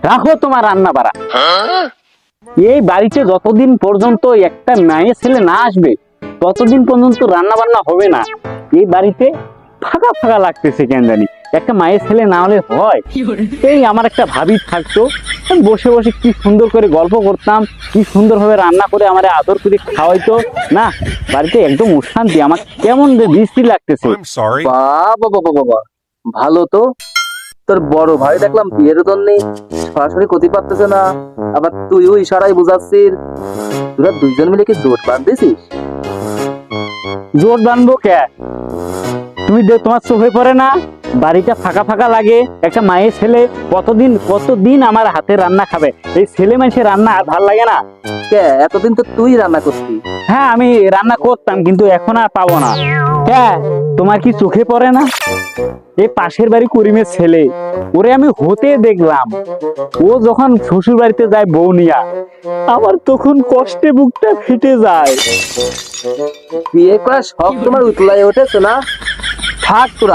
রাখো তোমার রান্না বাড়া। এই বাড়িতে যতদিন পর্যন্ত একটা মেয়ে ছেলে না আসবে ততদিন পর্যন্ত রান্না বান্না হবে না। এই বাড়িতে ফাঁকা ফাঁকা লাগতেছে কেন জানি। একটা মায়ের ছেলে না হলে হয়? এই আমার একটা ভাবি থাকতো, আমি বসে বসে কি সুন্দর করে গল্প করতাম, কি সুন্দর ভাবে রান্না করে আমার আদর করে খাওয়াইতো না। বাড়িতে একদম অশান্তি, আমার কেমন যে বৃষ্টি লাগতেছে। I'm sorry. বাবা বাবা বাবা, ভালো তো। তোর বড় ভাই দেখলাম বিয়ের জন্য সরাসরি ক্ষতি পারতেছে না, আবার তুইও ইশারায় বুঝাচ্ছিস। তোরা দুইজন মিলে কি জোট বাঁধতেছিস? জোর বানবো কে? তুমি তোমার চোখে পড়ে না বাড়িটা ফাঁকা ফাঁকা লাগে? একটা মায়ের ছেলে কতদিন আমার হাতে রান্না খাবে? এই ছেলে মানুষের রান্না আর ভাল লাগে না? কে, এতদিন তো তুই রান্না করতি। হ্যাঁ আমি রান্না করতাম, কিন্তু এখন আর পাবো না। হ্যাঁ, তোমার কি চোখে পড়ে না? এই পাশের বাড়ি করিমের ছেলে, ওরে আমি হতে দেখলাম। ও যখন শ্বশুর বাড়িতে যায় বউ নিয়া, আমার তখন কষ্টে বুকটা ফেটে যায়। বিয়ে করার শখ তোমার উতলায় উঠেছে না? থাক তোরা।